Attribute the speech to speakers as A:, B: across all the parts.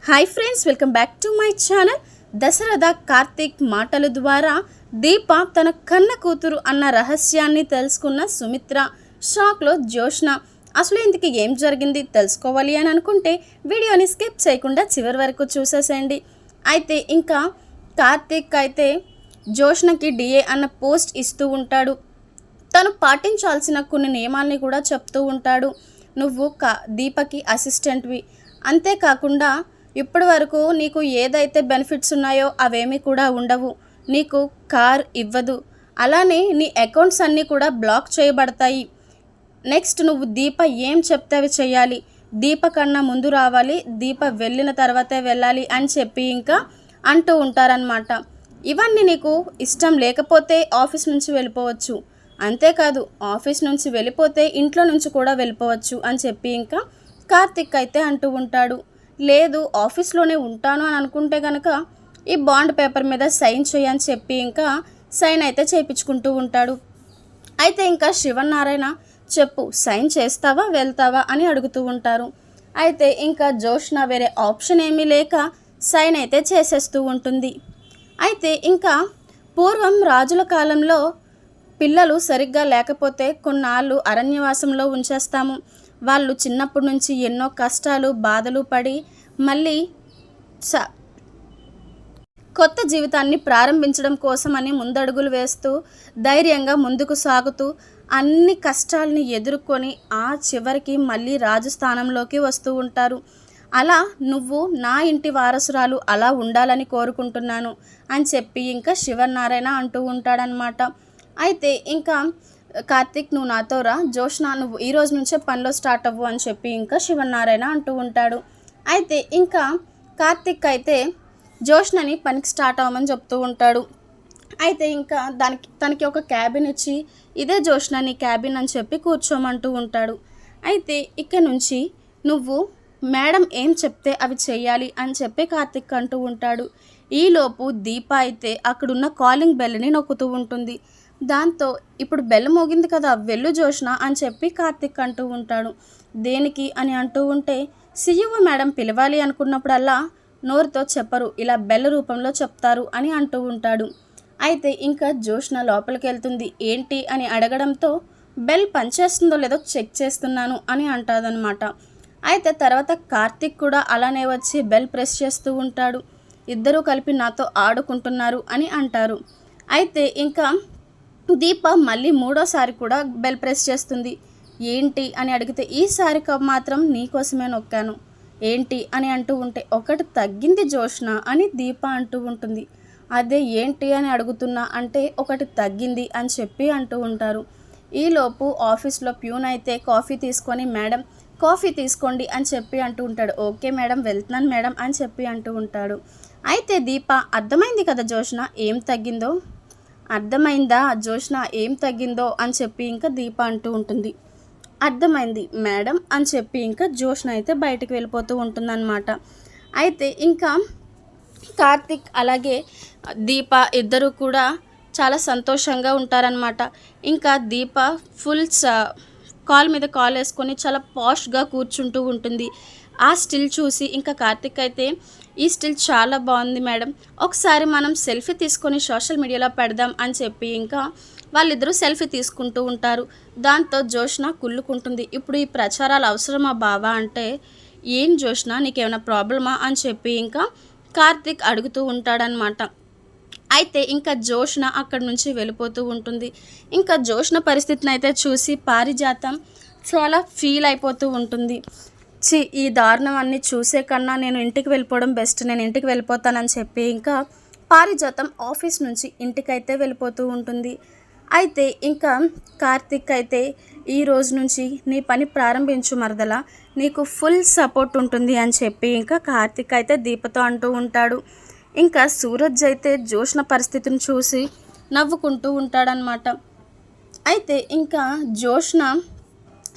A: Hi friends, welcome back to my channel. Dasharatha Karthik మాటల ద్వారా దీప తన కన్న కూతురు అన్న రహస్యాన్ని తెలుసుకున్న సుమిత్ర. షాక్లో జోష్న. అసలు ఇందుకు ఏం జరిగింది తెలుసుకోవాలి అని అనుకుంటే వీడియోని స్కిప్ చేయకుండా చివరి వరకు చూసేసేయండి. అయితే ఇంకా కార్తీక్ అయితే జోష్నకి డిఏ అన్న పోస్ట్ ఇస్తూ ఉంటాడు. తను పాటించాల్సిన కొన్ని నియమాల్ని కూడా చెప్తూ ఉంటాడు. నువ్వు దీపకి అసిస్టెంట్వి, అంతేకాకుండా ఇప్పటి వరకు నీకు ఏదైతే బెనిఫిట్స్ ఉన్నాయో అవేమీ కూడా ఉండవు. నీకు కార్ ఇవ్వదు, అలానే నీ అకౌంట్స్ అన్నీ కూడా బ్లాక్ చేయబడతాయి. నెక్స్ట్ నువ్వు దీప ఏం చెప్తే అవి చేయాలి, దీప కన్నా ముందు రావాలి, దీప వెళ్ళిన తర్వాతే వెళ్ళాలి అని చెప్పి ఇంకా అంటూ ఉంటారనమాట. ఇవన్నీ నీకు ఇష్టం లేకపోతే ఆఫీస్ నుంచి వెళ్ళిపోవచ్చు, అంతేకాదు ఆఫీస్ నుంచి వెళ్ళిపోతే ఇంట్లో నుంచి కూడా వెళ్ళిపోవచ్చు అని చెప్పి ఇంకా కార్తిక్ అయితే అంటూ ఉంటాడు. లేదు ఆఫీస్లోనే ఉంటాను అని అనుకుంటే కనుక ఈ బాండ్ పేపర్ మీద సైన్ చేయని చెప్పి ఇంకా సైన్ అయితే చేయించుకుంటూ ఉంటాడు. అయితే ఇంకా శివనారాయణ చెప్పు, సైన్ చేస్తావా వెళ్తావా అని అడుగుతూ ఉంటారు. అయితే ఇంకా జోష్న వేరే ఆప్షన్ ఏమీ లేక సైన్ అయితే చేసేస్తూ ఉంటుంది. అయితే ఇంకా పూర్వం రాజుల కాలంలో పిల్లలు సరిగ్గా లేకపోతే కొన్నాళ్ళు అరణ్యవాసంలో ఉంచేస్తాము. వాళ్ళు చిన్నప్పటి నుంచి ఎన్నో కష్టాలు బాధలు పడి మళ్ళీ కొత్త జీవితాన్ని ప్రారంభించడం కోసమని ముందడుగులు వేస్తూ ధైర్యంగా ముందుకు సాగుతూ అన్ని కష్టాలని ఎదుర్కొని ఆ చివరికి మళ్ళీ రాజస్థానంలోకి వస్తూ ఉంటారు. అలా నువ్వు నా ఇంటి వారసురాలు అలా ఉండాలని కోరుకుంటున్నాను అని చెప్పి ఇంకా శివనారాయణ అంటూ ఉంటాడనమాట. అయితే ఇంకా కార్తీక్ నువ్వు నాతో రా, జోష్న నువ్వు ఈ రోజు నుంచే పనిలో స్టార్ట్ అవ్వు అని చెప్పి ఇంకా శివనారాయణ అంటూ ఉంటాడు. అయితే ఇంకా కార్తీక్ అయితే జోష్నని పనికి స్టార్ట్ అవ్వమని చెప్తూ ఉంటాడు. అయితే ఇంకా తనకి ఒక క్యాబిన్ ఇచ్చి ఇదే జోష్న నీ క్యాబిన్ అని చెప్పి కూర్చోమంటూ ఉంటాడు. అయితే ఇక్కడ నుంచి నువ్వు మేడం ఏం చెప్తే అవి చెయ్యాలి అని చెప్పి కార్తీక్ అంటూ ఉంటాడు. ఈలోపు దీప అయితే అక్కడున్న కాలింగ్ బెల్ని నొక్కుతూ ఉంటుంది. దాంతో ఇప్పుడు బెల్ మోగింది కదా, వెళ్ళు జోష్న అని చెప్పి కార్తీక్ అంటూ ఉంటాడు. దేనికి అని అంటూ ఉంటే సీఈఓ మేడం పిలవాలి అనుకున్నప్పుడల్లా నోరుతో చెప్పరు, ఇలా బెల్ రూపంలో చెప్తారు అని అంటూ ఉంటాడు. అయితే ఇంకా జోష్న లోపలికి వెళ్తుంది. ఏంటి అని అడగడంతో బెల్ పనిచేస్తుందో లేదో చెక్ చేస్తున్నాను అని అంటాదనమాట. అయితే తర్వాత కార్తీక్ కూడా అలానే వచ్చి బెల్ ప్రెస్ చేస్తూ ఉంటాడు. ఇద్దరూ కలిపి నాతో ఆడుకుంటున్నారు అని అంటారు. అయితే ఇంకా దీప మళ్ళీ మూడోసారి కూడా బెల్ ప్రెస్ చేస్తుంది. ఏంటి అని అడిగితే ఈసారి మాత్రం నీకోసమే నొక్కాను, ఏంటి అని అంటూ ఉంటే ఒకటి తగ్గింది జోష్న అని దీప అంటూ ఉంటుంది. అదే ఏంటి అని అడుగుతున్నా అంటే ఒకటి తగ్గింది అని చెప్పి అంటూ ఉంటారు. ఈలోపు ఆఫీస్లో ప్యూన్ అయితే కాఫీ తీసుకొని మేడం కాఫీ తీసుకోండి అని చెప్పి అంటూ ఉంటాడు. ఓకే మేడం వెళ్తున్నాను మేడం అని చెప్పి అంటూ ఉంటాడు. అయితే దీప అర్థమైంది కదా జోష్న ఏం తగ్గిందో, అర్థమైందా జోష్న ఏం తగ్గిందో అని చెప్పి ఇంకా దీప అంటూ ఉంటుంది. అర్థమైంది మేడం అని చెప్పి ఇంకా జోష్న అయితే బయటకు వెళ్ళిపోతూ ఉంటుందన్నమాట. అయితే ఇంకా కార్తీక్ అలాగే దీప ఇద్దరు కూడా చాలా సంతోషంగా ఉంటారనమాట. ఇంకా దీప ఫుల్ కాల్ మీద కాల్ వేసుకొని చాలా పాష్గా కూర్చుంటూ ఉంటుంది. ఆ స్టిల్ చూసి ఇంకా కార్తీక్ అయితే ఈ స్టిల్ చాలా బాగుంది మేడం, ఒకసారి మనం సెల్ఫీ తీసుకొని సోషల్ మీడియాలో పెడదాం అని చెప్పి ఇంకా వాళ్ళిద్దరూ సెల్ఫీ తీసుకుంటూ ఉంటారు. దాంతో జోష్న కుళ్ళుకుంటుంది. ఇప్పుడు ఈ ప్రచారాలు అవసరమా బావా అంటే, ఏం జోష్న నీకేమైనా ప్రాబ్లమా అని చెప్పి ఇంకా కార్తీక్ అడుగుతూ ఉంటాడనమాట. అయితే ఇంకా జోష్న అక్కడి నుంచి వెళ్ళిపోతూ ఉంటుంది. ఇంకా జోష్న పరిస్థితిని అయితే చూసి పారిజాతం చాలా ఫీల్ అయిపోతూ ఉంటుంది. ఈ దారుణం అన్నీ చూసే కన్నా నేను ఇంటికి వెళ్ళిపోవడం బెస్ట్, నేను ఇంటికి వెళ్ళిపోతానని చెప్పి ఇంకా పారిజాతం ఆఫీస్ నుంచి ఇంటికైతే వెళ్ళిపోతూ ఉంటుంది. అయితే ఇంకా కార్తీక్ అయితే ఈ రోజు నుంచి నీ పని ప్రారంభించు మరదల, నీకు ఫుల్ సపోర్ట్ ఉంటుంది అని చెప్పి ఇంకా కార్తీక్ అయితే దీపతో అంటూ ఉంటాడు. ఇంకా సూరజ్ అయితే జోష్న పరిస్థితిని చూసి నవ్వుకుంటూ ఉంటాడనమాట. అయితే ఇంకా జోష్న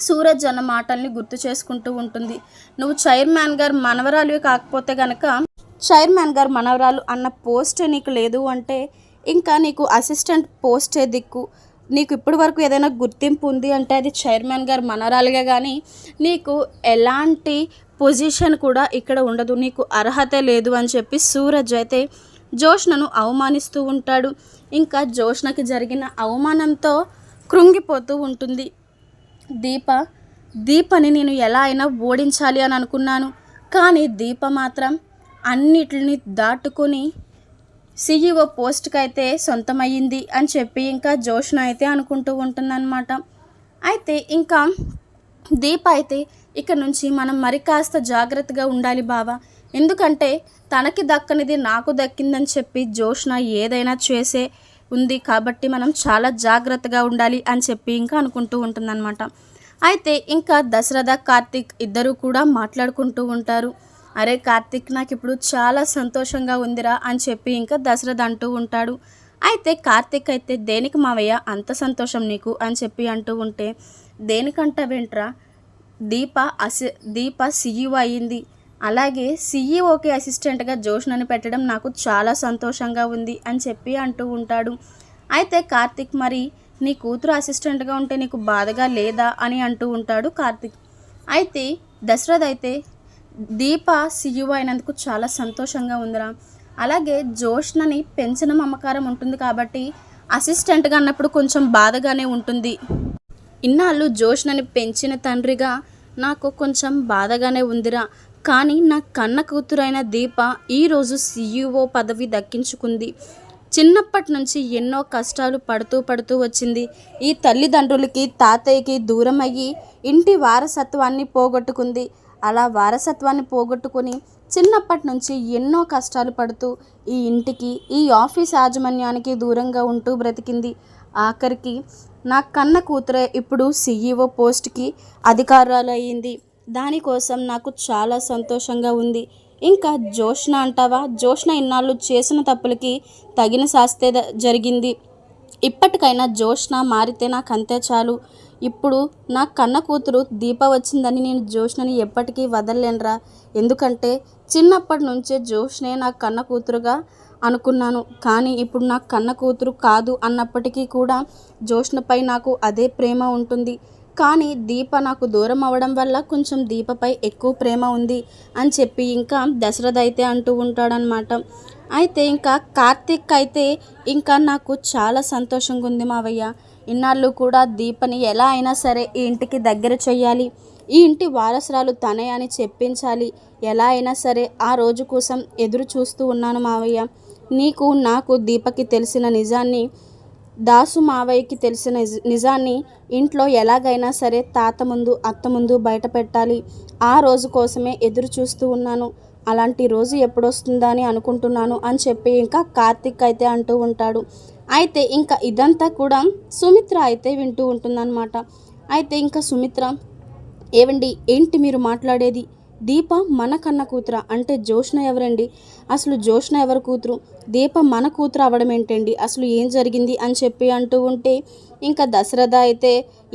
A: సూరజ్ అన్న మాటల్ని గుర్తు చేసుకుంటూ ఉంటుంది. నువ్వు చైర్మన్ గారు మనవరాలు కాకపోతే కనుక చైర్మన్ గారు మనవరాలు అన్న పోస్టే నీకు లేదు అంటే ఇంకా నీకు అసిస్టెంట్ పోస్టే దిక్కు. నీకు ఇప్పటి వరకు ఏదైనా గుర్తింపు ఉంది అంటే అది చైర్మన్ గారు మనవరాలుగా, కానీ నీకు ఎలాంటి పొజిషన్ కూడా ఇక్కడ ఉండదు, నీకు అర్హత లేదు అని చెప్పి సూరజ్ అయితే జోష్నను అవమానిస్తూ ఉంటాడు. ఇంకా జోష్నకి జరిగిన అవమానంతో కృంగిపోతూ ఉంటుంది. దీపని నేను ఎలా అయినా ఓడించాలి అని అనుకున్నాను, కానీ దీప మాత్రం అన్నిటిని దాటుకొని CEO పోస్ట్కి అయితే సొంతమయ్యింది అని చెప్పి ఇంకా జోష్న అయితే అనుకుంటూ ఉంటుందన్నమాట. అయితే ఇంకా దీప అయితే ఇక నుంచి మనం మరి కాస్త జాగ్రత్తగా ఉండాలి బావా, ఎందుకంటే తనకి దక్కనిది నాకు దక్కిందని చెప్పి జోష్న ఏదైనా చేసే ఉంది కాబట్టి మనం చాలా జాగ్రత్తగా ఉండాలి అని చెప్పి ఇంకా అనుకుంటూ ఉంటుందన్నమాట. అయితే ఇంకా దశరథ కార్తీక్ ఇద్దరు కూడా మాట్లాడుకుంటూ ఉంటారు. అరే కార్తీక్, నాకు ఇప్పుడు చాలా సంతోషంగా ఉందిరా అని చెప్పి ఇంకా దశరథ్ అంటూ ఉంటాడు. అయితే కార్తీక్ అయితే దేనికి మావయ్య అంత సంతోషం నీకు అని చెప్పి అంటూ ఉంటే, దేనికంటావేంట్రా, దీప CEO అయ్యింది, అలాగే CEOకి అసిస్టెంట్గా జోష్నని పెట్టడం నాకు చాలా సంతోషంగా ఉంది అని చెప్పి అంటూ ఉంటాడు. అయితే కార్తీక్, మరి నీ కూతురు అసిస్టెంట్గా ఉంటే నీకు బాధగా లేదా అని అంటూ ఉంటాడు కార్తీక్. అయితే దశరథ్ అయితే దీప CEO అయినందుకు చాలా సంతోషంగా ఉందిరా, అలాగే జోష్నని పెంచిన మమకారం ఉంటుంది కాబట్టి అసిస్టెంట్గా అన్నప్పుడు కొంచెం బాధగానే ఉంటుంది. ఇన్నాళ్ళు జోష్నని పెంచిన తండ్రిగా నాకు కొంచెం బాధగానే ఉందిరా, కానీ నా కన్న కూతురైన దీప ఈరోజు CEO పదవి దక్కించుకుంది. చిన్నప్పటి నుంచి ఎన్నో కష్టాలు పడుతూ వచ్చింది. ఈ తల్లిదండ్రులకి తాతయ్యకి దూరం అయ్యి ఇంటి వారసత్వాన్ని పోగొట్టుకుంది. అలా వారసత్వాన్ని పోగొట్టుకుని చిన్నప్పటి నుంచి ఎన్నో కష్టాలు పడుతూ ఈ ఇంటికి, ఈ ఆఫీస్ యాజమాన్యానికి దూరంగా ఉంటూ బ్రతికింది. ఆఖరికి నా కన్న కూతురే ఇప్పుడు CEO పోస్ట్కి అధికారాలు అయ్యింది. దానికోసం నాకు చాలా సంతోషంగా ఉంది. ఇంకా జోష్న అంటావా, జోష్న ఇన్నాళ్ళు చేసిన తప్పులకి తగిన శాస్తే జరిగింది. ఇప్పటికైనా జోష్న మారితే నాకు అంతే చాలు. ఇప్పుడు నా కన్న కూతురు దీప వచ్చిందని నేను జోష్నని ఎప్పటికీ వదలలేనురా, ఎందుకంటే చిన్నప్పటి నుంచే జోష్నే నా కన్న కూతురుగా అనుకున్నాను. కానీ ఇప్పుడు నా కన్న కూతురు కాదు అన్నప్పటికీ కూడా జోష్నపై నాకు అదే ప్రేమ ఉంటుంది. కానీ దీప నాకు దూరం అవ్వడం వల్ల కొంచెం దీపపై ఎక్కువ ప్రేమ ఉంది అని చెప్పి ఇంకా దశరథ్ అయితే అంటూ ఉంటాడనమాట. అయితే ఇంకా కార్తీక్ అయితే ఇంకా నాకు చాలా సంతోషంగా ఉంది మావయ్య, ఇన్నాళ్ళు కూడా దీపని ఎలా అయినా సరే ఈ ఇంటికి దగ్గర చెయ్యాలి, ఈ ఇంటి వారసురాలు తనే అని చెప్పించాలి, ఎలా అయినా సరే ఆ రోజు కోసం ఎదురు చూస్తూ ఉన్నాను మావయ్య. నీకు నాకు దీపకి తెలిసిన నిజాన్ని, దాసు మావయ్యకి తెలిసిన నిజాన్ని ఇంట్లో ఎలాగైనా సరే తాత ముందు అత్త ముందు బయట పెట్టాలి, ఆ రోజు కోసమే ఎదురు చూస్తూ ఉన్నాను, అలాంటి రోజు ఎప్పుడొస్తుందా అని అనుకుంటున్నాను అని చెప్పి ఇంకా కార్తీక్ అయితే అంటూ ఉంటాడు. అయితే ఇంకా ఇదంతా కూడా సుమిత్ర అయితే వింటూ ఉంటుందన్నమాట. అయితే ఇంకా సుమిత్ర, ఏవండి ఏంటి మీరు మాట్లాడేది, దీప మన కన్న కూతుర అంటే జోష్న ఎవరండి, అసలు జోష్న ఎవరి కూతురు, దీప మన కూతురు అవ్వడం ఏంటండి, అసలు ఏం జరిగింది అని చెప్పి అంటూ ఉంటే ఇంకా దశరథ అయితే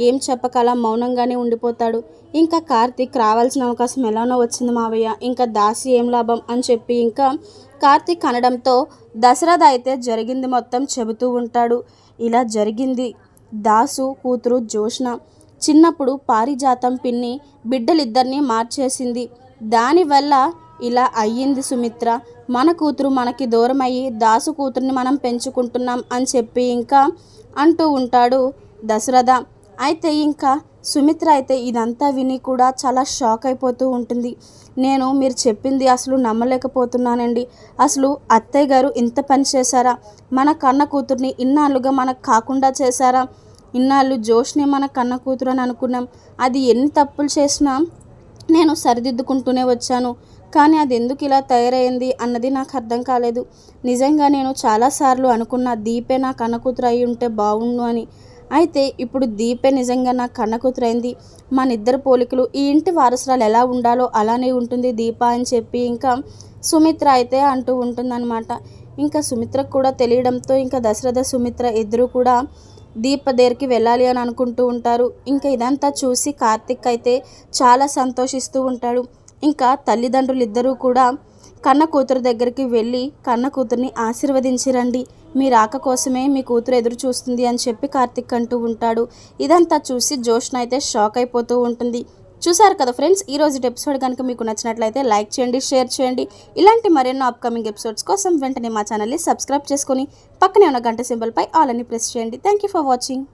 A: ఏం చెప్పక అలా మౌనంగానే ఉండిపోతాడు. ఇంకా కార్తీక్ రావాల్సిన అవకాశం ఎలానో వచ్చింది మావయ్య, ఇంకా దాసి ఏం లాభం అని చెప్పి ఇంకా కార్తీక్ అనడంతో దశరథ అయితే జరిగింది మొత్తం చెబుతూ ఉంటాడు. ఇలా జరిగింది, దాసు కూతురు జోష్న చిన్నప్పుడు పారిజాతం పిన్ని బిడ్డలిద్దరినీ మార్చేసింది, దానివల్ల ఇలా అయ్యింది సుమిత్ర, మన కూతురు మనకి దూరం అయ్యి దాసు కూతుర్ని మనం పెంచుకుంటున్నాం అని చెప్పి ఇంకా అంటూ ఉంటాడు దశరథ. అయితే ఇంకా సుమిత్ర అయితే ఇదంతా విని కూడా చాలా షాక్ అయిపోతూ ఉంటుంది. మీరు చెప్పింది అసలు నమ్మలేకపోతున్నానండి, అసలు అత్తయ్య గారు ఇంత పని చేశారా, మన కన్న కూతుర్ని ఇన్నాళ్ళుగా మనకు కాకుండా చేశారా, ఇన్నాళ్ళు జోష్ని మన కన్న కూతురు అని అనుకున్నాం, అది ఎన్ని తప్పులు చేసినా నేను సరిదిద్దుకుంటూనే వచ్చాను, కానీ అది ఎందుకు ఇలా తయారైంది అన్నది నాకు అర్థం కాలేదు. నిజంగా నేను చాలాసార్లు అనుకున్న దీపే నా కన్న కూతురు అయి ఉంటే బాగుండు అని. అయితే ఇప్పుడు దీపే నిజంగా నా కన్న కూతురు అయింది, మన ఇద్దరు పోలికలు, ఈ ఇంటి వారసురాలు ఎలా ఉండాలో అలానే ఉంటుంది దీప అని చెప్పి ఇంకా సుమిత్ర అయితే అంటూ ఉంటుందన్నమాట. ఇంకా సుమిత్రకు కూడా తెలియడంతో ఇంకా దశరథ సుమిత్ర ఇద్దరు కూడా దీప దగ్గరికి వెళ్ళాలి అని అనుకుంటూ ఉంటారు. ఇంకా ఇదంతా చూసి కార్తీక్ అయితే చాలా సంతోషిస్తూ ఉంటాడు. ఇంకా తల్లిదండ్రులు ఇద్దరూ కూడా కన్న కూతురు దగ్గరికి వెళ్ళి కన్న కూతుర్ని ఆశీర్వదించి రండి, మీ రాక కోసమే మీ కూతురు ఎదురు చూస్తుంది అని చెప్పి కార్తీక్ అంటూ ఉంటాడు. ఇదంతా చూసి జోష్న అయితే షాక్ అయిపోతూ ఉంటుంది. చూసారు కదా ఫ్రెండ్స్, ఈ రోజు ఎపిసోడ్ కనుక మీకు నచ్చినట్లయితే లైక్ చేయండి, షేర్ చేయండి. ఇలాంటి మరెన్నో అప్కమింగ్ ఎపిసోడ్స్ కోసం వెంటనే మా ఛానల్ని సబ్స్క్రైబ్ చేసుకొని పక్కనే ఉన్న గంట సింబల్పై ఆల్ అని ప్రెస్ చేయండి. Thank you for watching.